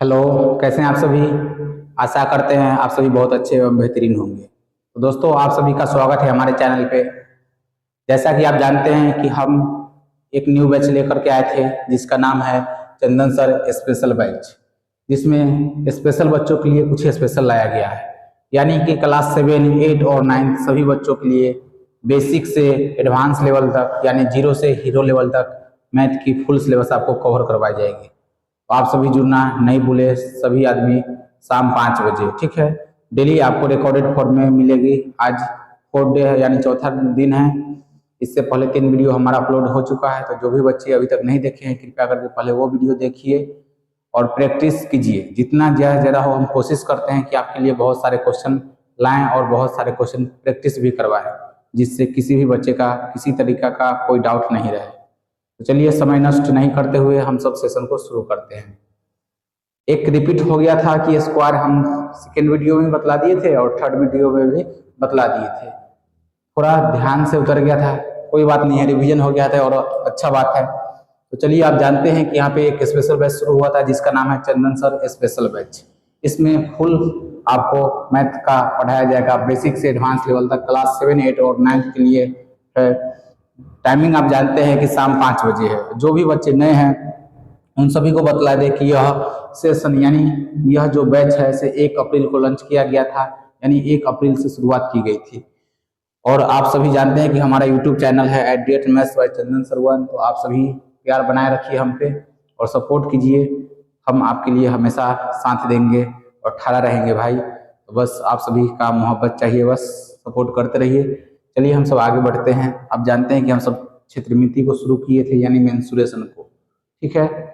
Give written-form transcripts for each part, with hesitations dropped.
Hello, कैसे हैं आप सभी। आशा करते हैं आप सभी बहुत अच्छे एवं बेहतरीन होंगे। तो दोस्तों, आप सभी का स्वागत है हमारे चैनल पे। जैसा कि आप जानते हैं कि हम एक न्यू बैच लेकर के आए थे जिसका नाम है चंदन सर स्पेशल बैच, जिसमें स्पेशल बच्चों के लिए कुछ स्पेशल लाया गया है। यानी कि क्लास 7, 8 और 9 सभी बच्चों के लिए बेसिक से एडवांस लेवल तक, यानी जीरो से हीरो लेवल तक मैथ की फुल सिलेबस आपको कवर करवाई जाएगी। तो आप सभी जुड़ना नहीं भूले, सभी आदमी शाम 5 बजे, ठीक है। डेली आपको रिकॉर्डेड फॉर्म में मिलेगी। आज 4th डे है, यानी चौथा दिन है। इससे पहले 3 वीडियो हमारा अपलोड हो चुका है, तो जो भी बच्चे अभी तक नहीं देखे हैं कृपया करके पहले वो वीडियो देखिए और प्रैक्टिस कीजिए। जितना ज़्यादा हो हम कोशिश करते हैं कि आपके लिए बहुत सारे क्वेश्चन लाएं और बहुत सारे क्वेश्चन प्रैक्टिस भी करवाएं, जिससे किसी भी बच्चे का किसी तरीका का कोई डाउट नहीं रहे। तो चलिए समय नष्ट नहीं करते हुए हम सब सेशन को शुरू करते हैं। एक रिपीट हो गया था कि स्क्वायर हम सेकेंड वीडियो में बतला दिए थे और थर्ड वीडियो में भी बतला दिए थे। थोड़ा ध्यान से उतर गया था, कोई बात नहीं है, रिवीजन हो गया था और अच्छा बात है। तो चलिए, आप जानते हैं कि यहाँ पे एक स्पेशल बैच शुरू हुआ था जिसका नाम है चंदन सर स्पेशल बैच। इसमें फुल आपको मैथ का पढ़ाया जाएगा, बेसिक से एडवांस लेवल तक। क्लास 7, 8 और 9 के लिए है। टाइमिंग आप जानते हैं कि शाम 5 बजे है। जो भी बच्चे नए हैं उन सभी को बतला दे कि यह सेशन, यानी यह जो बैच है इसे 1 अप्रैल को लॉन्च किया गया था, यानी 1 अप्रैल से शुरुआत की गई थी। और आप सभी जानते हैं कि हमारा यूट्यूब चैनल है @maths by चंदन सर 1। तो आप सभी प्यार बनाए रखिए हम पे और सपोर्ट कीजिए। हम आपके लिए हमेशा साथ देंगे और खड़ा रहेंगे भाई। तो बस आप सभी का मोहब्बत चाहिए, बस सपोर्ट करते रहिए। चलिए हम सब आगे बढ़ते हैं। आप जानते हैं कि हम सब क्षेत्रमिति को शुरू किए थे, यानी मेंसुरेशन को, ठीक है।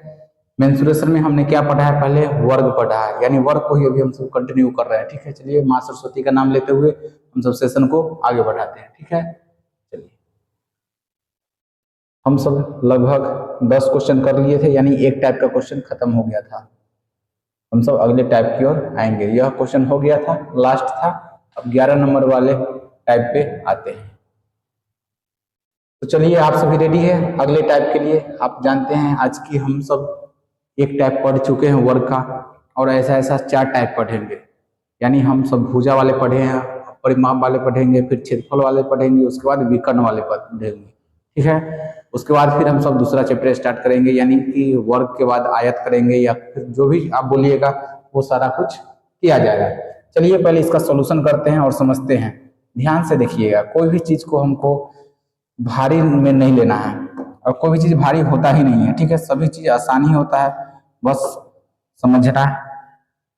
मेंसुरेशन में हमने क्या पढ़ा है, पहले वर्ग पढ़ा है, यानी वर्ग को ही अभी हम सब कंटिन्यू कर रहे हैं, ठीक है। चलिए माँ सरस्वती का नाम लेते हुए हम सब सेशन को आगे बढ़ाते हैं, ठीक है। चलिए, हम सब लगभग 10 क्वेश्चन कर लिए थे, यानी एक टाइप का क्वेश्चन खत्म हो गया था। हम सब अगले टाइप की ओर आएंगे। यह क्वेश्चन हो गया था, लास्ट था। अब 11 नंबर वाले टाइप पे आते हैं। तो चलिए, आप सभी रेडी है अगले टाइप के लिए। आप जानते हैं आज की हम सब एक टाइप पढ़ चुके हैं वर्ग का, और ऐसा ऐसा 4 टाइप पढ़ेंगे। यानी हम सब भुजा वाले पढ़े हैं, परिमाप वाले पढ़ेंगे, फिर क्षेत्रफल वाले पढ़ेंगे, उसके बाद विकर्ण वाले पढ़ेंगे, ठीक है। उसके बाद फिर हम सब दूसरा चैप्टर स्टार्ट करेंगे, यानी कि वर्ग के बाद आयत करेंगे, या फिर जो भी आप बोलिएगा वो सारा कुछ किया जाएगा। चलिए पहले इसका सोल्यूशन करते हैं और समझते हैं। ध्यान से देखिएगा, कोई भी चीज को हमको भारी में नहीं लेना है, और कोई भी चीज भारी होता ही नहीं है, ठीक है। सभी चीज आसानी होता है, बस समझना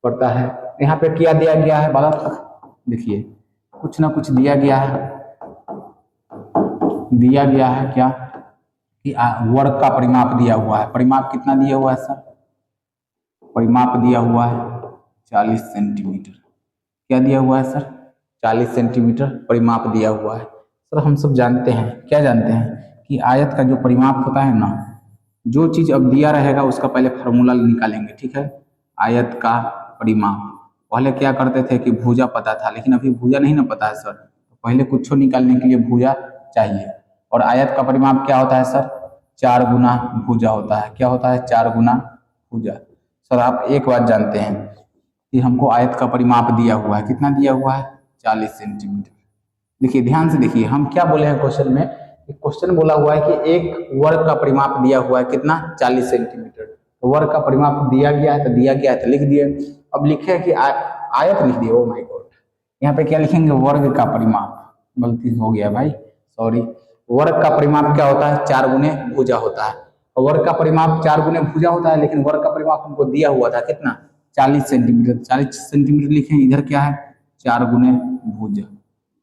पड़ता है। यहाँ पे क्या दिया गया है बालक, देखिए कुछ ना कुछ दिया गया है। दिया गया है क्या कि वर्ग का परिमाप दिया हुआ है। परिमाप कितना दिया हुआ है सर? परिमाप दिया हुआ है 40 सेंटीमीटर। क्या दिया हुआ है सर? 40 सेंटीमीटर परिमाप दिया हुआ है। सर हम सब जानते हैं, क्या जानते हैं कि आयत का जो परिमाप होता है ना, जो चीज अब दिया रहेगा उसका पहले फार्मूला निकालेंगे, ठीक है। आयत का परिमाप, पहले क्या करते थे कि भुजा पता था, लेकिन अभी भुजा नहीं ना पता है सर। तो पहले कुछ निकालने के लिए भुजा चाहिए। और आयत का परिमाप क्या होता है सर? 4 गुना भुजा होता है। क्या होता है? 4 गुना भुजा। सर आप एक बात जानते हैं कि हमको आयत का परिमाप दिया हुआ है, कितना दिया हुआ है? 40 सेंटीमीटर। देखिए ध्यान से देखिए, हम क्या बोले हैं क्वेश्चन में। क्वेश्चन बोला हुआ है कि एक वर्ग का परिमाप दिया हुआ है, कितना? 40 सेंटीमीटर। तो वर्ग का परिमाप दिया गया है तो दिया गया है तो लिख दिए। अब लिखे कि आयत लिख दिए। ओ माय गॉड, यहाँ पे क्या लिखेंगे? वर्ग का परिमाप। गलती हो गया भाई, सॉरी। वर्ग का परिमाप क्या होता है? 4 गुने भुजा होता है। और वर्ग का परिमाप 4 गुने भुजा होता है, लेकिन वर्ग का परिमाप हमको दिया हुआ था कितना? 40 सेंटीमीटर। 40 सेंटीमीटर लिखे, इधर क्या है? 4 गुने भुजा।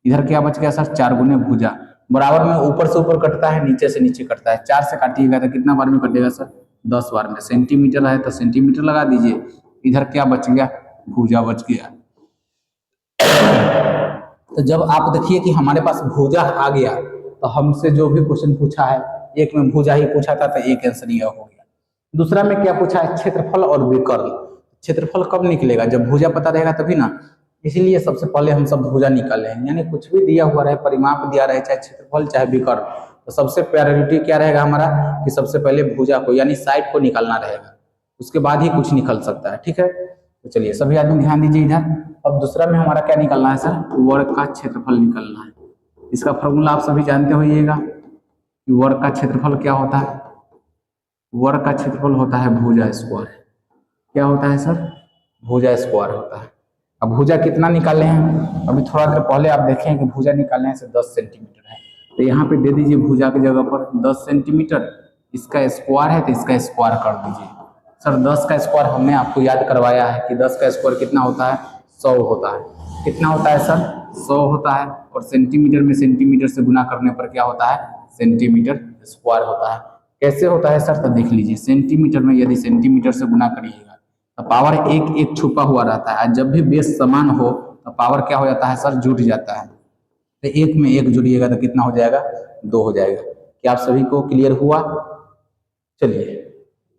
इधर क्या बच गया सर? 4 गुने भुजा। बराबर में ऊपर से ऊपर कटता है, नीचे से नीचे कटता है। 4 से काटिएगा तो कितना बार में कटेगा सर? 10 बार में। सेंटीमीटर है तो सेंटीमीटर लगा दीजिए। इधर क्या बच गया? भुजा बच गया। तो जब आप देखिए कि हमारे पास भुजा आ गया, तो हमसे जो भी क्वेश्चन पूछा है, एक में भुजा ही पूछा था तो एक आंसर यह हो गया। दूसरा में क्या पूछा है? क्षेत्रफल और विकर्ण। क्षेत्रफल कब निकलेगा? जब भुजा पता रहेगा तभी ना। इसीलिए सबसे पहले हम सब भुजा निकाले हैं। यानी कुछ भी दिया हुआ रहे, परिमाप दिया रहे, चाहे क्षेत्रफल चाहे विकर्ण, तो सबसे प्रायोरिटी क्या रहेगा हमारा कि सबसे पहले भुजा को, यानी साइड को निकालना रहेगा। उसके बाद ही कुछ निकल सकता है। ठीक है, तो चलिए सभी आदमी ध्यान दीजिए इधर। अब दूसरा में हमारा क्या निकलना है सर, वर्ग का क्षेत्रफल निकलना है। इसका फॉर्मूला आप सभी जानते होइएगा कि वर्ग का क्षेत्रफल क्या होता है। वर्ग का क्षेत्रफल होता है भुजा स्क्वायर। क्या होता है सर, भुजा स्क्वायर होता है। अब भुजा कितना निकाले हैं, अभी थोड़ा देर पहले आप देखें कि भुजा निकालने से 10 सेंटीमीटर है, तो यहाँ पे दे दीजिए भुजा की जगह पर 10 सेंटीमीटर। इसका स्क्वायर है तो इसका स्क्वायर कर दीजिए। सर 10 का स्क्वायर हमने आपको याद करवाया है कि 10 का स्क्वायर कितना होता है, 100 होता है। कितना होता है सर, 100 होता है। और सेंटीमीटर में सेंटीमीटर से गुना करने पर क्या होता है, सेंटीमीटर स्क्वायर होता है। कैसे होता है सर, तो देख लीजिए। सेंटीमीटर में यदि सेंटीमीटर से गुना करिएगा तो पावर एक एक छुपा हुआ रहता है। जब भी बेस समान हो तो पावर क्या हो जाता है सर, जुट जाता है। तो एक में एक जुड़िएगा तो कितना हो जाएगा, 2 हो जाएगा। क्या आप सभी को क्लियर हुआ? चलिए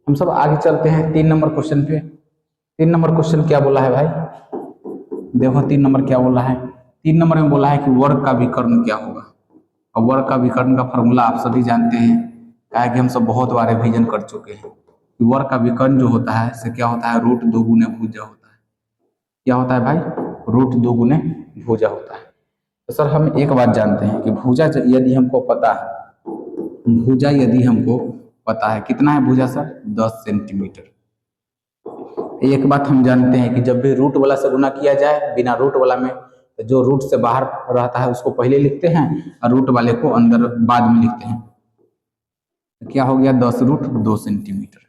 हम सब आगे चलते हैं 3 नंबर क्वेश्चन पे। 3 नंबर क्वेश्चन क्या बोला है भाई, देखो 3 नंबर क्या बोला है। 3 नंबर में बोला है कि वर्ग का विकर्ण क्या होगा। और वर्ग का विकर्ण का फॉर्मूला आप सभी जानते हैं, क्या है कि हम सब बहुत बार रिवीजन कर चुके हैं। वर्ग का विकर्ण जो होता है से क्या होता है, रूट 2 गुने भुजा होता है। क्या होता है भाई, रूट 2 गुने भुजा होता है। तो सर हम एक बात जानते हैं कि भुजा यदि हमको पता है, भुजा यदि हमको पता है कितना है भुजा सर, 10 सेंटीमीटर। एक बात हम जानते हैं कि जब भी रूट वाला से गुना किया जाए बिना रूट वाला में, तो जो रूट से बाहर रहता है उसको पहले लिखते हैं और रूट वाले को अंदर बाद में लिखते हैं। तो क्या हो गया, 10 रूट 2 सेंटीमीटर।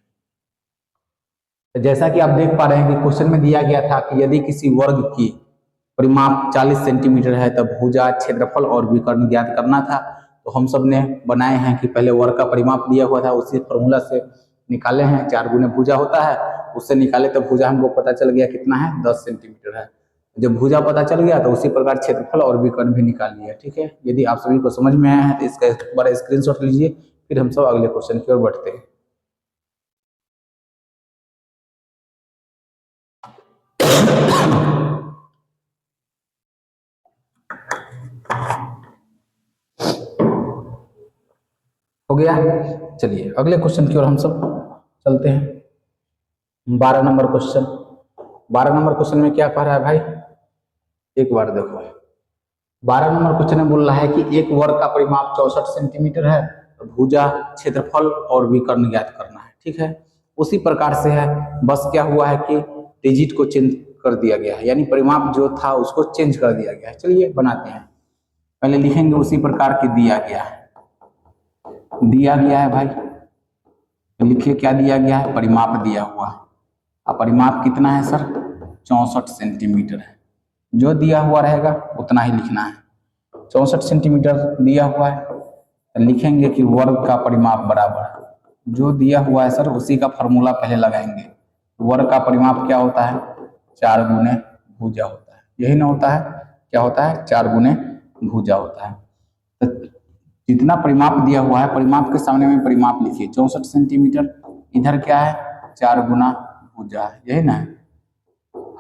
तो जैसा कि आप देख पा रहे हैं कि क्वेश्चन में दिया गया था कि यदि किसी वर्ग की परिमाप 40 सेंटीमीटर है तब भुजा, क्षेत्रफल और विकर्ण ज्ञात करना था। तो हम सब ने बनाए हैं कि पहले वर्ग का परिमाप दिया हुआ था, उसी फॉर्मूला से निकाले हैं। 4 गुने भुजा होता है, उससे निकाले तो भुजा हमको पता चल गया कितना है, 10 सेंटीमीटर है। जब भुजा पता चल गया तो उसी प्रकार क्षेत्रफल और विकर्ण भी निकाल लिया। ठीक है, यदि आप सभी को समझ में आया है तो इसका एक बार स्क्रीनशॉट लीजिए, फिर हम सब अगले क्वेश्चन की ओर बढ़ते हैं। हो गया, चलिए अगले क्वेश्चन की ओर हम सब चलते हैं। 12 नंबर क्वेश्चन। 12 नंबर क्वेश्चन में क्या कह रहा है भाई, एक बार देखो। 12 नंबर क्वेश्चन में बोल रहा है कि एक वर्ग का परिमाप 64 सेंटीमीटर है, तो भुजा, क्षेत्रफल और विकर्ण ज्ञात करना है। ठीक है, उसी प्रकार से है, बस क्या हुआ है कि डिजिट को चेंज कर दिया गया है, यानी परिमाप जो था उसको चेंज कर दिया गया है। चलिए बनाते हैं, पहले लिखेंगे उसी प्रकार की दिया गया है। दिया गया है भाई, लिखिए क्या दिया गया है, परिमाप दिया हुआ है। अब परिमाप कितना है सर, 64 सेंटीमीटर है। जो दिया हुआ रहेगा उतना ही लिखना है। 64 सेंटीमीटर दिया हुआ है, तो लिखेंगे कि वर्ग का परिमाप बराबर जो दिया हुआ है सर उसी का फॉर्मूला पहले लगाएंगे। वर्ग का परिमाप क्या होता है, 4 गुने भुजा होता है। यही ना होता है, क्या होता है, 4 गुने भुजा होता है। तो जितना परिमाप दिया हुआ है, परिमाप के सामने में परिमाप लिखिए 64 सेंटीमीटर, इधर क्या है, 4 गुना भुजा है। यही ना है,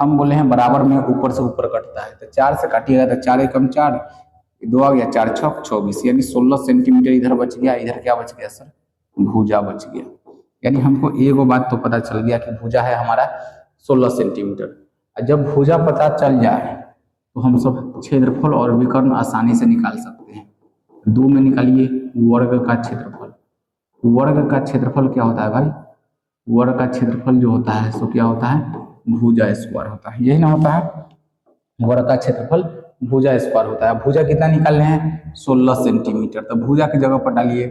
हम बोले हैं बराबर में ऊपर से ऊपर कटता है, तो 4 से काटिएगा तो 4 एकम 4, 2 आ गया, 4 छक 24, यानी 16 सेंटीमीटर इधर बच गया। इधर क्या बच गया सर, भुजा बच गया। यानी हमको एगो बात तो पता चल गया कि भुजा है हमारा 16 सेंटीमीटर। और जब भुजा पता चल जाए तो हम सब क्षेत्रफल और विकर्ण आसानी से निकाल सकते हैं। 2 में निकालिए वर्ग का क्षेत्रफल। वर्ग का क्षेत्रफल क्या होता है भाई, वर्ग का क्षेत्रफल जो होता है सो क्या होता है, भुजा स्क्वायर होता है। यही ना होता है, वर्ग का क्षेत्रफल भुजा स्क्वायर होता है। भुजा कितना निकालने हैं, 16 सेंटीमीटर। तो भुजा की जगह पर डालिए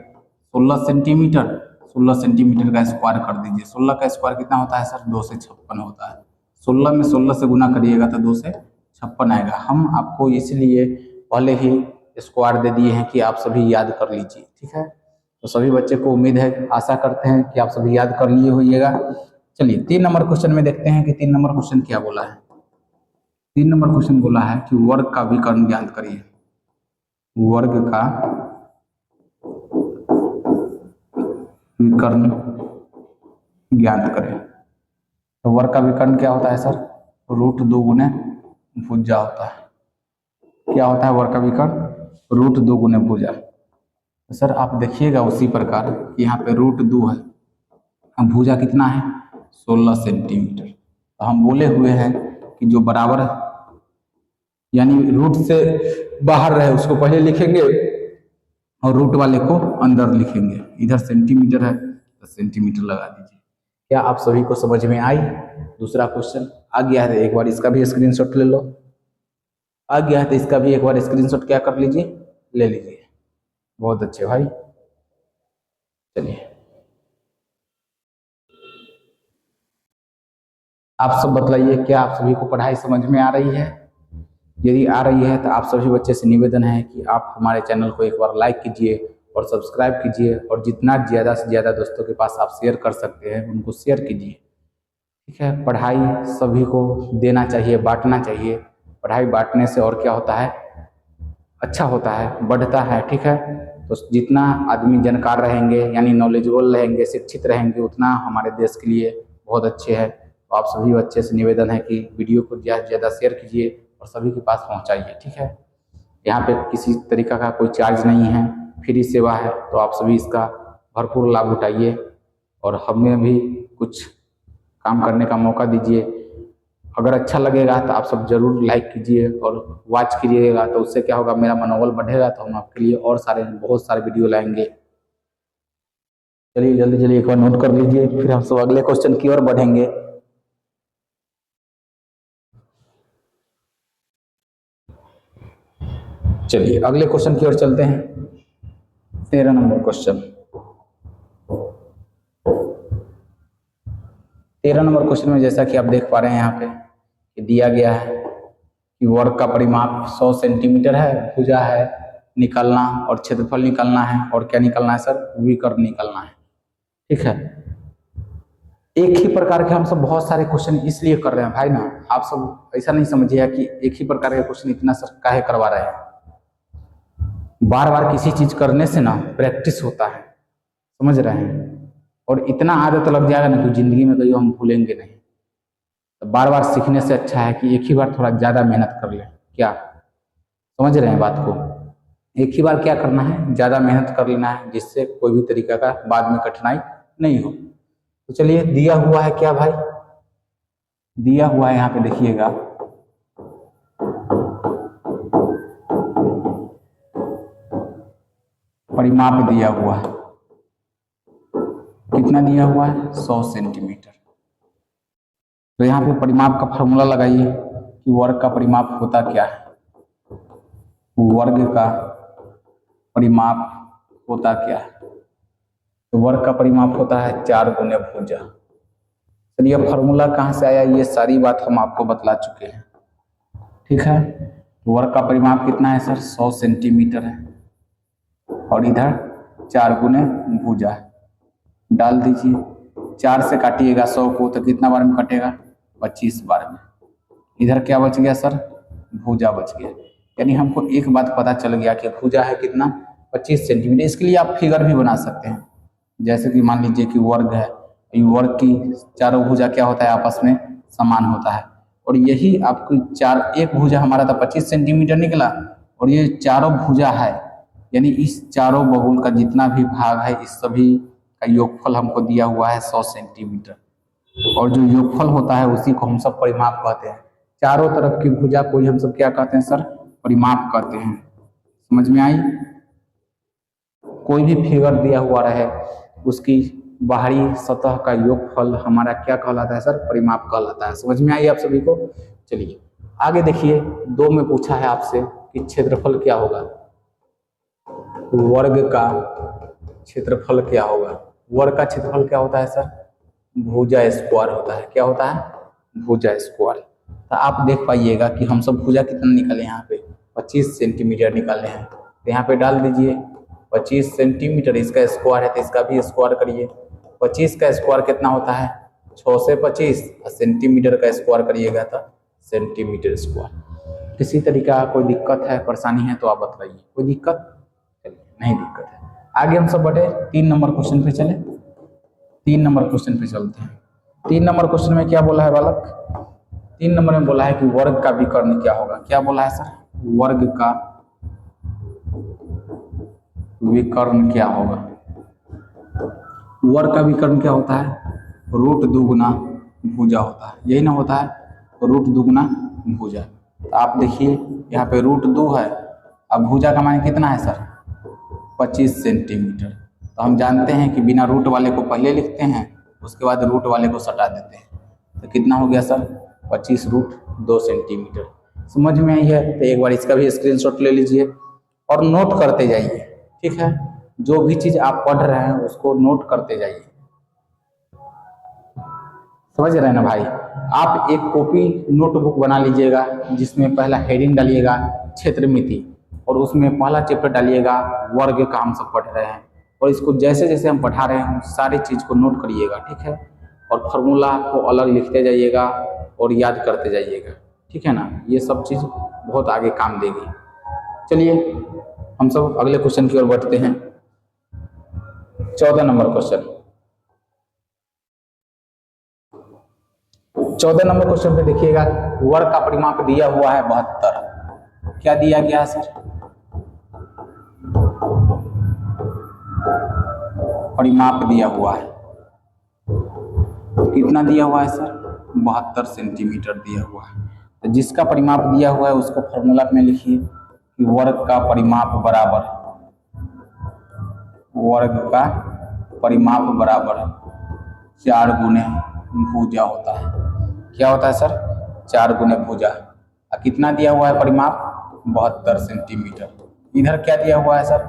16 सेंटीमीटर, 16 सेंटीमीटर का स्क्वायर कर दीजिए। 16 का स्क्वायर कितना होता है सर, 2 से 56 होता है। 16 में 16 से गुना करिएगा तो 2 से 56 आएगा। हम आपको इसलिए पहले ही स्क्वायर दे दिए हैं कि आप सभी याद कर लीजिए। ठीक है, तो सभी बच्चे को उम्मीद है, आशा करते हैं कि आप सभी याद कर लिए होइएगा। चलिए 3 नंबर क्वेश्चन में देखते हैं कि 3 नंबर क्वेश्चन क्या बोला है। 3 नंबर क्वेश्चन बोला है कि वर्ग का विकर्ण ज्ञात करिए। वर्ग का विकर्ण ज्ञात करें। तो वर्ग का विकर्ण क्या होता है सर, रूट 2 गुने भुजा होता है। क्या होता है वर्ग का विकर्ण, रूट 2 गुने भुजा। तो सर आप देखिएगा उसी प्रकार कि यहाँ पे रूट 2 है, अब भुजा कितना है 16 सेंटीमीटर। तो हम बोले हुए हैं कि जो बराबर यानी रूट से बाहर रहे उसको पहले लिखेंगे और रूट वाले को अंदर लिखेंगे। इधर सेंटीमीटर है तो सेंटीमीटर लगा दीजिए। क्या आप सभी को समझ में आई? दूसरा क्वेश्चन आ गया है, एक बार इसका भी स्क्रीनशॉट ले लो। आ गया है तो इसका भी एक बार स्क्रीनशॉट क्या कर लीजिए, ले लीजिए। बहुत अच्छे भाई, चलिए आप सब बतलाइए, क्या आप सभी को पढ़ाई समझ में आ रही है? यदि आ रही है तो आप सभी बच्चे से निवेदन है कि आप हमारे चैनल को एक बार लाइक कीजिए और सब्सक्राइब कीजिए, और जितना ज़्यादा से ज़्यादा दोस्तों के पास आप शेयर कर सकते हैं उनको शेयर कीजिए। ठीक है, पढ़ाई सभी को देना चाहिए, बांटना चाहिए। पढ़ाई बांटने से और क्या होता है, अच्छा होता है, बढ़ता है। ठीक है, तो जितना आदमी जानकार रहेंगे यानी नॉलेजेबल रहेंगे, शिक्षित रहेंगे, उतना हमारे देश के लिए बहुत अच्छे है। तो आप सभी बच्चे से निवेदन है कि वीडियो को ज़्यादा से ज़्यादा शेयर कीजिए और सभी के पास पहुंचाइए। ठीक है, यहाँ पे किसी तरीका का कोई चार्ज नहीं है, फ्री सेवा है, तो आप सभी इसका भरपूर लाभ उठाइए और हमें भी कुछ काम करने का मौका दीजिए। अगर अच्छा लगेगा तो आप सब जरूर लाइक कीजिए और वॉच कीजिएगा, तो उससे क्या होगा, मेरा मनोबल बढ़ेगा, तो हम आपके लिए और बहुत सारे वीडियो लाएंगे। चलिए जल्दी जल्दी एक बार नोट कर लीजिए, फिर हम सब अगले क्वेश्चन की ओर बढ़ेंगे। चलिए अगले क्वेश्चन की ओर चलते हैं। 13 नंबर क्वेश्चन। 13 नंबर क्वेश्चन में जैसा कि आप देख पा रहे हैं यहाँ पे कि दिया गया है कि वर्ग का परिमाप 100 सेंटीमीटर है, भुजा है निकालना और क्षेत्रफल निकालना है, और क्या निकालना है सर, विकर्ण निकालना है। ठीक है, एक ही प्रकार के हम सब बहुत सारे क्वेश्चन इसलिए कर रहे हैं भाई ना, आप सब ऐसा नहीं समझिए कि एक ही प्रकार के क्वेश्चन इतना सर काहे करवा रहे हैं। बार बार किसी चीज करने से ना प्रैक्टिस होता है, समझ रहे हैं, और इतना आदत लग जाएगा ना कि जिंदगी में कहीं हम भूलेंगे नहीं। तो बार बार सीखने से अच्छा है कि एक ही बार थोड़ा ज्यादा मेहनत कर ले। क्या समझ रहे हैं बात को? एक ही बार क्या करना है, ज्यादा मेहनत कर लेना है, जिससे कोई भी तरीका का बाद में कठिनाई नहीं हो। तो चलिए दिया हुआ है क्या भाई, दिया हुआ है यहाँ पे देखिएगा, परिमाप दिया हुआ है। कितना दिया हुआ है, 100 सेंटीमीटर। तो यहाँ पे परिमाप का फॉर्मूला लगाइए कि वर्ग का परिमाप होता क्या है। वर्ग का परिमाप होता क्या है, तो वर्ग का परिमाप होता है 4 गुने भुजा। चलिए फॉर्मूला कहाँ से आया, ये सारी बात हम आपको बतला चुके हैं। ठीक है, वर्ग का परिमाप कितना है सर, 100 सेंटीमीटर है, और इधर 4 गुने भुजा है। डाल दीजिए, 4 से काटिएगा 100 को तो कितना बार में कटेगा, 25 बार में। इधर क्या बच गया सर, भुजा बच गया। यानी हमको एक बात पता चल गया कि भुजा है कितना, 25 सेंटीमीटर। इसके लिए आप फिगर भी बना सकते हैं, जैसे कि मान लीजिए कि वर्ग है, वर्ग की चारों भुजा क्या होता है, आपस में समान होता है, और यही आपकी एक भुजा हमारा था 25 सेंटीमीटर निकला, और ये चारों भुजा है, यानी इस चारों बगुल का जितना भी भाग है इस सभी का योगफल हमको दिया हुआ है 100 सेंटीमीटर, और जो योगफल होता है उसी को हम सब परिमाप कहते हैं। चारों तरफ की भुजा को ही हम सब क्या कहते हैं सर, परिमाप कहते हैं। समझ में आई? कोई भी फिगर दिया हुआ रहे उसकी बाहरी सतह का योगफल हमारा क्या कहलाता है सर, परिमाप कहलाता है। समझ में आई आप सभी को? चलिए आगे देखिए, 2 में पूछा है आपसे कि क्षेत्रफल क्या होगा, वर्ग का क्षेत्रफल क्या होगा। वर्ग का क्षेत्रफल क्या होता है सर, भुजा स्क्वायर होता है। क्या होता है, भुजा स्क्वायर। तो आप देख पाइएगा कि हम सब भुजा कितना निकाले, यहाँ पे 25 सेंटीमीटर निकाले हैं, तो यहाँ पे डाल दीजिए 25 सेंटीमीटर, इसका स्क्वायर है तो इसका भी स्क्वायर करिए। 25 का स्क्वायर कितना होता है, 6 से 25, और सेंटीमीटर का स्क्वायर करिएगा तो सेंटीमीटर स्क्वायर। किसी तरीका का कोई दिक्कत है, परेशानी है तो आप बताइए, कोई दिक्कत? नहीं दिक्कत है। आगे हम सब बढ़े, 3 नंबर क्वेश्चन पे चले। 3 नंबर क्वेश्चन पे चलते हैं। 3 नंबर क्वेश्चन में क्या बोला है बालक, 3 नंबर में बोला है कि वर्ग का विकर्ण क्या होगा। क्या बोला है सर, वर्ग का विकर्ण क्या होगा। वर्ग का विकर्ण क्या होता है, रूट 2 गुना भुजा होता है, यही ना होता है, रूट दुगुना भुजा। तो आप देखिए यहाँ पे रूट 2 है, अब भुजा का मान कितना है सर, 25 सेंटीमीटर। तो हम जानते हैं कि बिना रूट वाले को पहले लिखते हैं, उसके बाद रूट वाले को सटा देते हैं। तो कितना हो गया सर, 25 रूट 2 सेंटीमीटर। समझ में आई है? तो एक बार इसका भी स्क्रीनशॉट ले लीजिए और नोट करते जाइए, ठीक है। जो भी चीज़ आप पढ़ रहे हैं उसको नोट करते जाइए, समझ रहे हैं ना भाई। आप एक कॉपी नोटबुक बना लीजिएगा, जिसमें पहला हेडिंग डालिएगा क्षेत्रमिति, और उसमें पहला चैप्टर डालिएगा वर्ग का, हम सब पढ़ रहे हैं। और इसको जैसे जैसे हम पढ़ा रहे हैं सारी चीज़ को नोट करिएगा, ठीक है। और फार्मूला को अलग लिखते जाइएगा और याद करते जाइएगा, ठीक है ना। ये सब चीज़ बहुत आगे काम देगी। चलिए हम सब अगले क्वेश्चन की ओर बढ़ते हैं। 14 नंबर क्वेश्चन। 14 नंबर क्वेश्चन पे देखिएगा, वर्ग का परिमाप दिया हुआ है 72। क्या दिया गया है सर, परिमाप दिया हुआ है, कितना दिया हुआ है सर, 72 सेंटीमीटर दिया हुआ है। तो जिसका परिमाप दिया हुआ है उसको फॉर्मूला में लिखिए कि वर्ग का परिमाप बराबर, वर्ग का परिमाप बराबर 4 गुने भुजा होता है। क्या होता है सर, 4 गुने भुजा। कितना दिया हुआ है परिमाप, 72 सेंटीमीटर। इधर क्या दिया हुआ है सर,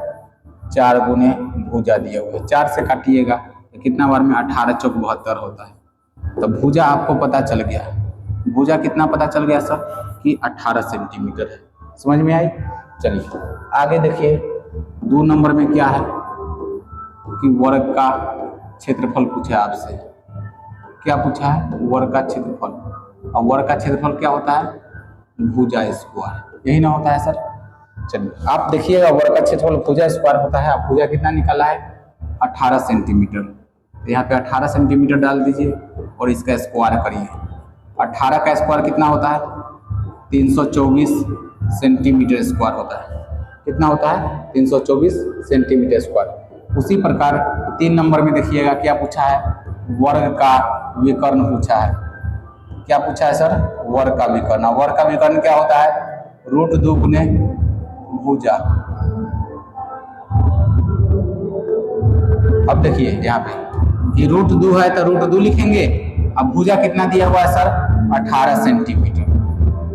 4 गुने भुजा दिया हुआ है। 4 से काटिएगा तो कितना बार में, 18 चौक 72 होता है। तो भुजा आपको पता चल गया, भुजा कितना पता चल गया सर, कि 18 सेंटीमीटर है। समझ में आई? चलिए आगे देखिए, 2 नंबर में क्या है कि वर्ग का क्षेत्रफल पूछा आपसे। क्या पूछा है, वर्ग का क्षेत्रफल। और वर्ग का क्षेत्रफल क्या होता है, भुजा स्क्वायर, यही ना होता है सर। चलिए आप देखिएगा, वर्ग का क्षेत्रफल भुजा स्क्वायर होता है। आप भुजा कितना निकाला है, 18 सेंटीमीटर। तो यहाँ पे 18 सेंटीमीटर डाल दीजिए और इसका स्क्वायर करिए। 18 का स्क्वायर कितना होता है, 324 सेंटीमीटर स्क्वायर होता है। कितना होता है, 324 सेंटीमीटर स्क्वायर। उसी प्रकार 3 नंबर में देखिएगा क्या पूछा है, वर्ग का विकर्ण पूछा है। क्या पूछा है सर, वर्ग का विकर्ण। वर्ग का विकर्ण क्या होता है, रूट 2 गुने भुजा। अब देखिए यहाँ पे कि रूट 2 है तो रूट 2 लिखेंगे। अब भुजा कितना दिया हुआ है सर, 18 सेंटीमीटर।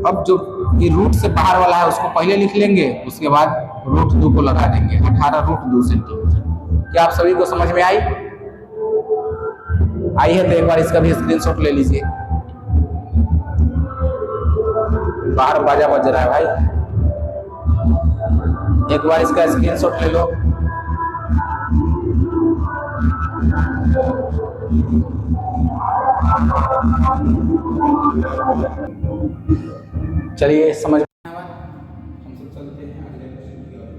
अब जो ये रूट से बाहर वाला है उसको पहले लिख लेंगे, उसके बाद रूट 2 को लगा देंगे, 18 रूट 2 सेंटीमीटर। क्या आप सभी को समझ में आई है? तो एक बार इसका भी स्क्रीनशॉट ले लीजिए। बाहर बाजा बज रहा है भाई, एक बार इसका स्क्रीनशॉट ले लो। चलिए समझ में आया, हम सब चलते हैं अगले क्वेश्चन की ओर।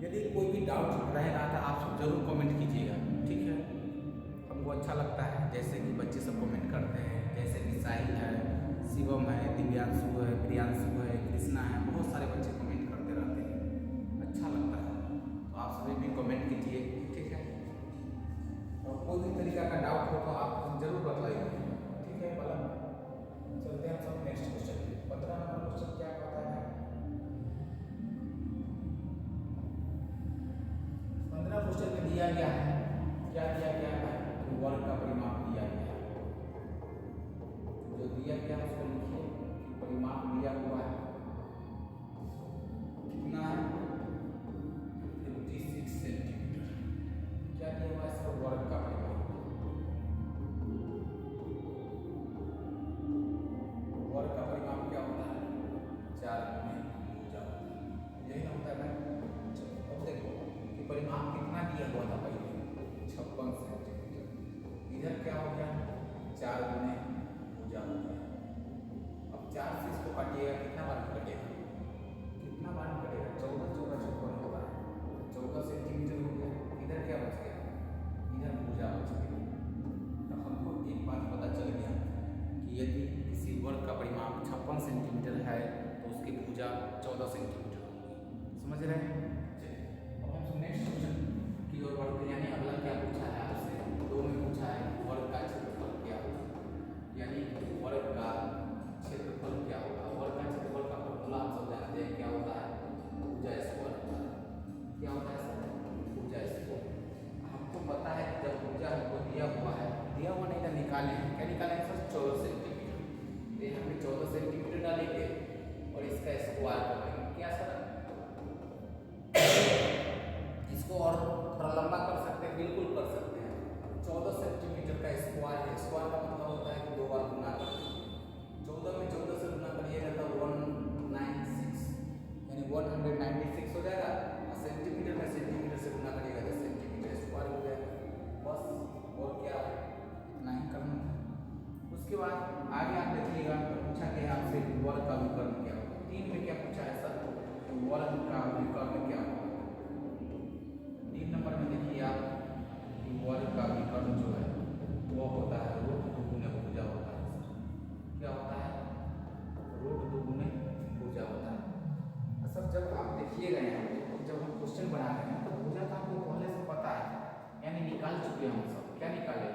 यदि कोई भी डाउट रहेगा तो आप सब जरूर कमेंट कीजिएगा, ठीक है। हमको अच्छा लगता है जैसे कि बच्चे सब कमेंट करते हैं, जैसे कि साहिल है, शिवम है, दिव्यांशु है, प्रियांशु है, कृष्णा है, बहुत सारे बच्चे कमेंट करते रहते हैं, अच्छा लगता है। तो आप सभी भी कमेंट कीजिए, ठीक है। और कोई भी तरीका का डाउट हो तो आप जरूर बताइए, ठीक है। चलते हैं सब नेक्स्ट क्वेश्चन। 15 नंबर क्वेश्चन क्या कहता है, 15 क्वेश्चन में दिया गया है, क्या दिया गया है, वर्ग का परिमाप दिया गया है। जो दिया गया है उसको लिखिए कि परिमाप दिया हुआ है कितना है, 56 सेंटीमीटर। क्या दिया हुआ है इसका, वर्ग का परिमाप। वर्ग का परिमाप क्या होता है, 4 गुने भुजा होता है, यही ना होता है भाई। चलो अब देखो कि परिमाप कितना दिया हुआ था पहले, 56 सेंटीमीटर। इधर क्या हो गया, 4 गुने भुजा हो गया। अब 4 से इसको काटिएगा, कितना बार कटेगा, कितना बार कटेगा, 14 14 56 होगा, 14 सेंटीमीटर हो गया। इधर क्या बच गया, इधर भुजा बच गया। तो हमको एक बात पता चल गया कि यदि किसी वर्ग का परिमाप 56 सेंटीमीटर है तो उसकी भुजा 14 सेंटीमीटर होगी। समझ रहे हैं? चलिए अब हम नेक्स्ट क्वेश्चन की ओर बढ़ते हैं, यानी अगला क्या पूछा इसको और थोड़ा लंबा कर सकते हैं, बिल्कुल कर सकते हैं। 14 सेंटीमीटर का स्क्वायर है। स्क्वायर का मतलब होता है कि 2 बार गुना कर दीजिए। 14 में 14 से गुना करिएगा तो 196 यानी 196 हो जाएगा, और सेंटीमीटर में सेंटीमीटर से गुना करिएगा तो सेंटीमीटर स्क्वायर हो जाएगा। बस और क्या है, इतना ही करना है। उसके बाद आगे आप देखिएगा तो पूछा गया आपसे वर्ग का विकर्ण क्या होगा। 3 में क्या पूछा है सर, वर्ग का विकर्ण क्या होगा। 3 नंबर में देखिए आप कि वर्ग का विकर्ण जो है वो होता है रूट 2 गुने भुजा होता है। सर क्या होता है, रूट 2 गुने भुजा होता है। सर जब आप देखिएगा यहाँ पे जब हम क्वेश्चन बना रहे हैं तो भुजा तो आपको पहले से पता है, यानी निकाल चुके हैं हम सब। क्या निकाले,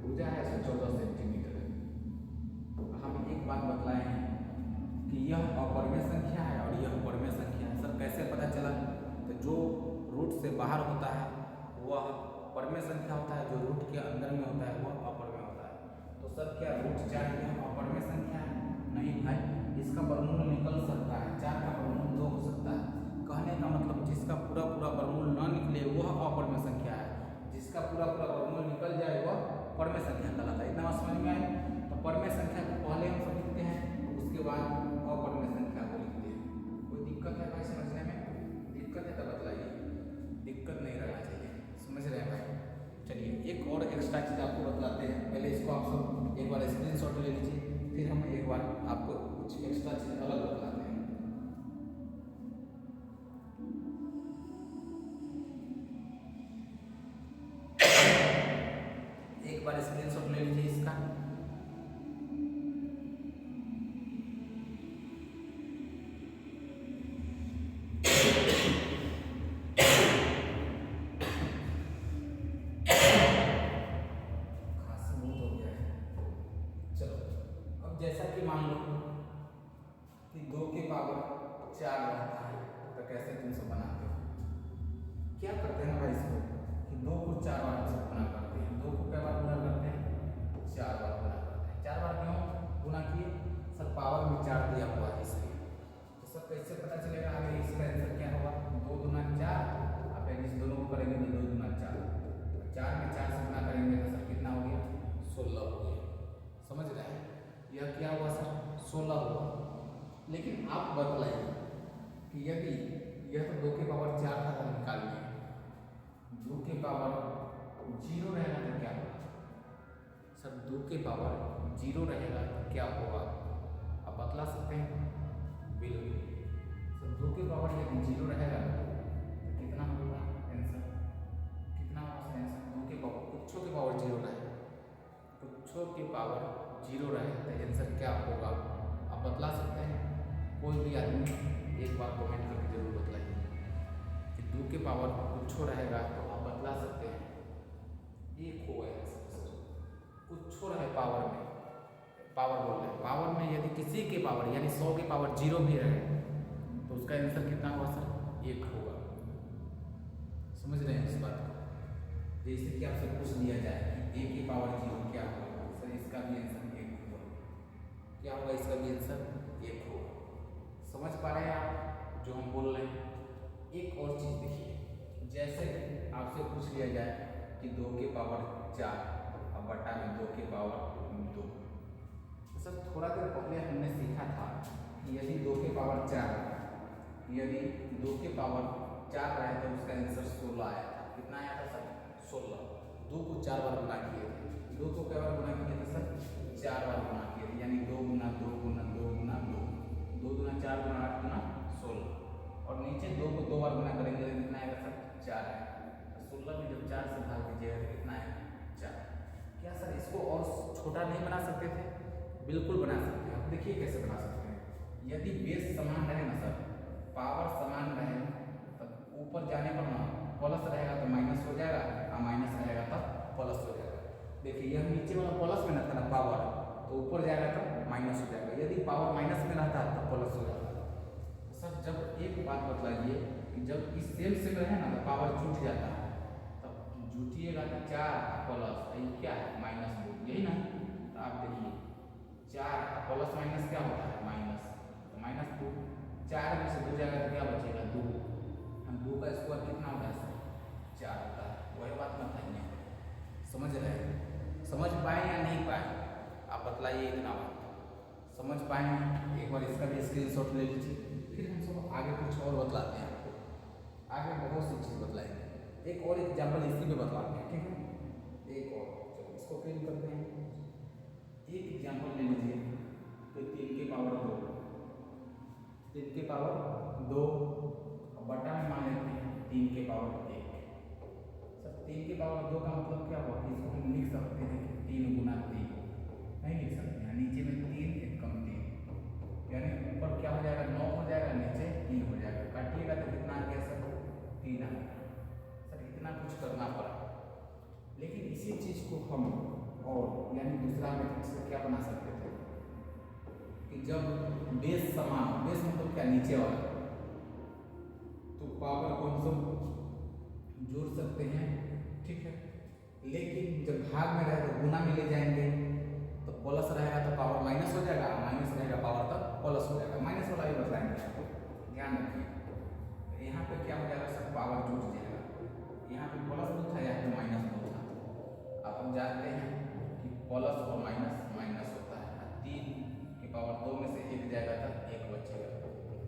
भुजा है 14 सेंटीमीटर। हम एक बात बतलाए हैं कि यह अपरिमेय संख्या है और यह परिमेय संख्या है। सर कैसे पता चला, तो जो रूट से बाहर होता है वह परिमेय संख्या होता है, जो रूट के अंदर में होता है वह अपरिमेय होता है। तो सर क्या रूट 4 यह अपरिमेय संख्या है? नहीं भाई, इसका वर्गमूल निकल सकता है, 4 का वर्गमूल 2 हो सकता है। कहने का मतलब जिसका पूरा पूरा वर्गमूल न निकले वह अपरिमेय संख्या है, जिसका पूरा पूरा वर्गमूल निकल जाए वह परिमेय संख्या कहलाता है। इतना समझ में आए। तो परिमेय संख्या को पहले हम सब लिखते हैं, उसके बाद अपरिमेय संख्या को लिखते हैं। कोई दिक्कत है भाई समझने में? दिक्कत है तो बतलाइए, दिक्कत नहीं रहना चाहिए। समझ रहे हैं भाई? चलिए एक और एक्स्ट्रा चीज़ आपको बतलाते हैं। पहले इसको आप सब एक बार स्क्रीनशॉट ले लीजिए, फिर हम एक बार आपको कुछ एक्स्ट्रा चीज़ अलग बतलाते हैं। एक बार स्क्रीनशॉट ले लीजिए इसका। जैसा कि मान लो कि 2 के पावर 4 रहता है, तो कैसे तुम सब बनाते हो? क्या करते हैं भाई इसको कि 2 को 4 बार हम सब गुना करते हैं। 2 को कै बार गुना करते हैं? 4 बार गुना करते हैं। 4 बार क्यों गुना किए? सर पावर में 4 दिया हुआ है इसलिए। तो सर कैसे पता चलेगा आगे इसका आंसर क्या होगा? 2 दूना 4, आप इस दोनों को करेंगे तो 2 दूना 4, 4 में 4 से गुना करेंगे तो सर कितना हो गया? 16 हो गया। समझ रहे हैं? यह क्या हुआ सर? 16 हुआ। लेकिन आप बतलाइए कि यदि यह तो 2 के पावर 4 था हम निकाल लिए, 2 के पावर 0 रहेगा तो क्या होगा? सर 2 के पावर 0 रहेगा तो क्या होगा, आप बतला सकते हैं? बिल्कुल सर 2 के पावर यदि 0 रहेगा तो कितना होगा आंसर? कितना होगा सर आंसर? 2 के पावर कुछ के पावर 0 रहेगा, कुछ के पावर 0 रहे तो आंसर क्या होगा, आप बतला सकते हैं? कोई भी आदमी एक बार कमेंट करके जरूर बताइए कि 2 के पावर कुछ रहेगा तो आप बतला सकते हैं? 1 होगा आंसर। कुछ रहे पावर में, पावर बोल रहे हैं, पावर में यदि किसी के पावर यानी 100 के पावर 0 भी रहे तो उसका आंसर कितना होगा सर? 1 होगा। समझ रहे हैं इस बात को? जैसे कि आपसे पूछ लिया जाए कि 1 की पावर 0 क्या होगा, सर इसका भी आंसर 1 होगा। क्या होगा इसका भी आंसर? 1 होगा। समझ पा रहे हैं आप जो हम बोल रहे हैं? एक और चीज़ देखिए, जैसे आपसे पूछ लिया जाए कि 2 के पावर 4 और बटा में 2 के पावर 2, तो सर थोड़ा देर पहले हमने सीखा था कि यदि 2 के पावर 4 यदि 2 के पावर 4 रहे तो उसका आंसर 16 आया था। कितना आया था सर? 16। 2 को 4 बार गुना किए थे। 2 को कै बार गुना किए थे सर? 4 बार गुना किए थे, यानी 2 गुना 2 गुना 2 गुना 2, 2 गुना 4 गुना 8 गुना 16, और नीचे 2 को 2 बार गुना करेंगे तो कितना आएगा सर? 4 आएगा। तो 16 में जब 4 से भाग दीजिएगा तो कितना आएगा? 4। क्या सर इसको और छोटा नहीं बना सकते थे? बिल्कुल बना सकते हैं। अब देखिए कैसे बना सकते हैं। यदि बेस समान रहे ना सर, पावर समान रहे, तब ऊपर जाने पर ना प्लस रहेगा तो माइनस हो जाएगा, और माइनस रहेगा तब प्लस हो जाएगा। देखिए यह नीचे वाला प्लस में रहता ना पावर, तो ऊपर जाएगा तो माइनस हो जाएगा। यदि पावर माइनस में रहता है तो प्लस हो जाता है। तो सर जब एक बात बतलाइए कि जब इस सेम से रहे ना तो पावर जुट जाता है, तब जुटिएगा तो 4 प्लस क्या है? -2, यही ना? तो आप देखिए 4 प्लस माइनस क्या होता है? माइनस, तो -2, 4 में से 2 जाएगा तो क्या बचेगा? 2। हम 2 का स्क्वायर कितना होता है सर? स्क्रीनशॉट ले लीजिए। फिर हम सब आगे कुछ और बतलाते हैं आपको, आगे बहुत सी चीज़ बतलाएंगे। एक और एग्जाम्पल इसी पे बतलाते हैं, ठीक है। एक और चलो इसको फिल करते हैं। एक एग्जाम्पल ले लीजिए तो 3 के पावर 2, 3 के पावर 2 बटा में मान लेते हैं 3 के पावर 1। सर 3 के पावर 2 का मतलब क्या हुआ कि इसको हम लिख सकते हैं कि 3 गुना 3 नहीं लिख सकते हैं, नीचे में 3 एक कम 3, यानी ऊपर क्या हो जाएगा 9 हो जाएगा, नीचे 3 हो जाएगा। काटिएगा तो कितना आ गया सर 3 आ गया। सर इतना कुछ करना पड़ा, लेकिन इसी चीज़ को हम और यानी दूसरा मेथड से क्या बना सकते थे कि जब बेस समान हो, बेस मतलब क्या नीचे वाला, तो पावर को हम सब जोड़ सकते हैं, ठीक है। लेकिन जब भाग में रहे तो गुना में ले जाएंगे, तो प्लस रहेगा तो पावर माइनस हो जाएगा, माइनस रहेगा पावर तक प्लस हो जाएगा। माइनस वाला भी बताएंगे आपको, ध्यान रखिए। यहाँ पे क्या हो जाएगा सर पावर जुट जाएगा, यहाँ पे प्लस 2 था, यहाँ पे माइनस 2 था। अब हम जानते हैं कि प्लस और माइनस माइनस होता है। 3 के पावर 2 में से 1 जाएगा तो 1 बचेगा।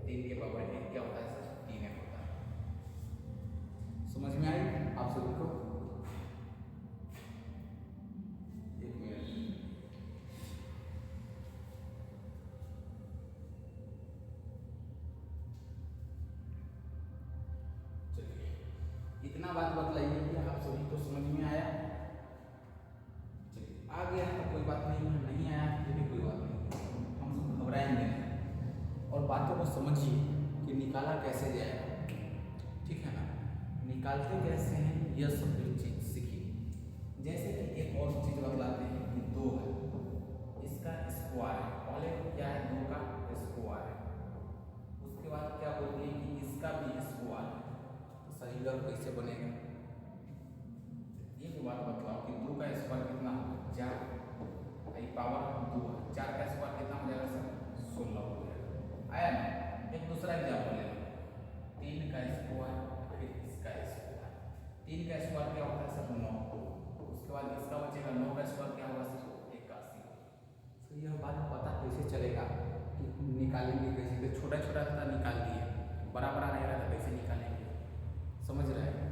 3 के पावर 1 क्या होता है सर 3 होता है। समझ में आई आप सभी को? एक मिनट, चलिए इतना बात बतलाइए कि आप सभी को समझ में आया। चलिए आ गया तो कोई बात नहीं है, नहीं आया तो भी कोई बात नहीं, हम सब घबराएंगे नहीं। और बातों को समझिए कि निकाला कैसे जाएगा, ठीक है ना। निकालते कैसे हैं यह सब चीज़ सीखिए। जैसे कि एक और चीज़ बतलाते हैं कि 2 है, इसका स्क्वायर है। पहले क्या है 2 का स्क्वायर है, उसके बाद क्या बोलते हैं कि इसका भी स्क्वायर है। तो सही घर कैसे बनेगा, एक बात बतलाओ कि 2 का स्क्वायर कितना होगा 4, ये पावर 2 है, 4 का स्क्वायर कितना हो जाएगा सर 16 हो जाएगा। आया ना। एक दूसरा एग्जाम्पल ले लो, 3 का स्क्वायर फिर इसका स्क्वायर। 3 का स्क्वायर क्या होता है सर 9, उसके बाद इसका बचेगा 9 का स्क्वायर क्या होगा सर 81। तो यह बात पता कैसे चलेगा कि निकालेंगे कैसे, तो छोटा छोटा था निकाल दिए, बड़ा बड़ा रहेगा तो कैसे निकालेंगे। समझ रहे हैं,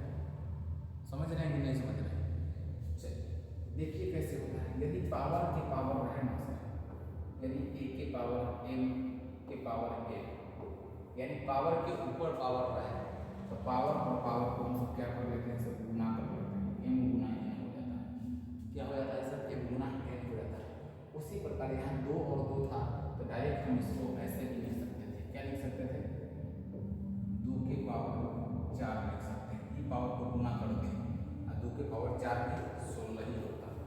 समझ रहे हैं कि नहीं समझ रहे हैं? चलिए देखिए कैसे होता है। यदि पावर के पावर रहे ना सर, यदि a के पावर m के पावर a, यानी पावर के ऊपर पावर रहे, तो पावर और पावर को हम सब क्या कर लेते हैं सर गुना कर लेते हैं, m गुना n हो जाता है। क्या हो जाता है सर m गुना n हो जाता है। उसी प्रकार यहाँ 2 और 2 था तो डायरेक्ट हम इसको ऐसे भी लिख सकते थे। क्या लिख सकते थे 2 के पावर 4 लिख सकते हैं, ये पावर को गुना करते हैं और 2 के पावर 4 भी 16 ही होता है।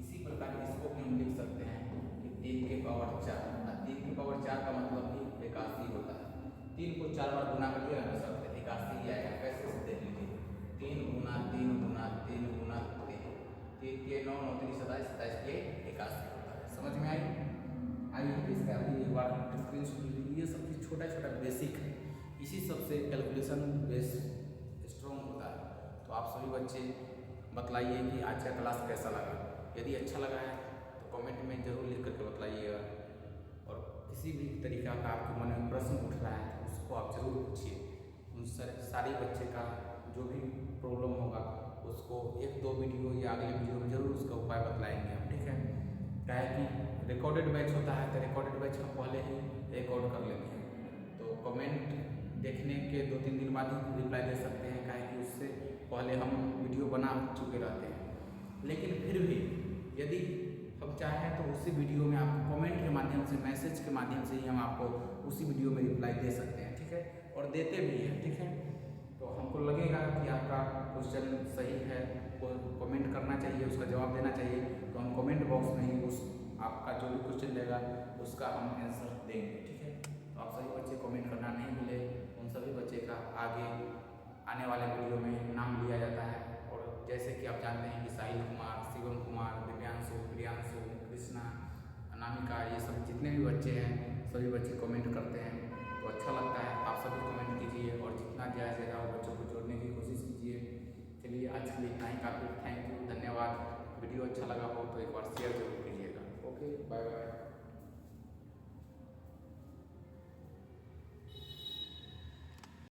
इसी प्रकार इसको भी हम लिख सकते हैं कि 3 के पावर 4, 3 के पावर 4 का मतलब भी 81 होता है। 3 को 4 बार गुना करिएगा ना सर 81 ही आएगा। कैसे से देख लीजिए, 3 गुना 3 गुना 3 गुना 3 के 9 9 3 27 27 के 81 होता है। समझ में आई? आइए इसका अभी एक बार स्क्रीनशॉट लीजिए। ये सब चीज़ छोटा छोटा बेसिक है, इसी सब से कैलकुलेशन बेस स्ट्रॉन्ग होता है। तो आप सभी बच्चे बतलाइए कि आज का क्लास कैसा लगा। यदि अच्छा लगा है तो कमेंट में ज़रूर लिख करके बतलाइएगा। और किसी भी तरीका का आपके मन में प्रश्न उठ रहा है तो उसको आप जरूर पूछिए। उन सारे बच्चे का जो भी प्रॉब्लम होगा उसको 1-2 वीडियो या अगले वीडियो में जरूर उसका उपाय बतलाएंगे हम, ठीक है। क्या है कि रिकॉर्डेड बैच होता है तो रिकॉर्डेड बैच हम पहले ही रिकॉर्ड कर लेते हैं, तो कमेंट देखने के 2-3 दिन बाद ही रिप्लाई दे सकते हैं। क्या है कि उससे पहले हम वीडियो बना चुके रहते हैं। लेकिन फिर भी यदि हम चाहें तो उसी वीडियो में आपको कमेंट के माध्यम से, मैसेज के माध्यम से ही हम आपको उसी वीडियो में रिप्लाई दे सकते हैं, ठीक है। और देते भी हैं, ठीक है। तो हमको लगेगा कि आपका क्वेश्चन सही है, कमेंट करना चाहिए, उसका जवाब देना चाहिए, तो हम कमेंट बॉक्स में ही उस आपका जो भी क्वेश्चन रहेगा उसका हम आंसर देंगे, ठीक है। तो आप सभी बच्चे कमेंट करना नहीं भूले। उन सभी बच्चे का आगे आने वाले वीडियो में नाम लिया जाता है। और जैसे कि आप जानते हैं कि साहिल कुमार, शिवम कुमार, दिव्यांशु, प्रियांशु, कृष्णा, अनामिका, ये सब जितने भी बच्चे हैं सभी बच्चे कमेंट करते हैं, तो अच्छा लगता है। आप सभी कमेंट कीजिए और जितना जायज़ है वो बच्चों को जोड़ने की कोशिश कीजिए। चलिए आज के लिए इतना ही काफ़ी, थैंक यू, धन्यवाद। वीडियो अच्छा लगा हो तो एक बार शेयर जरूर कीजिएगा। Okay, bye bye.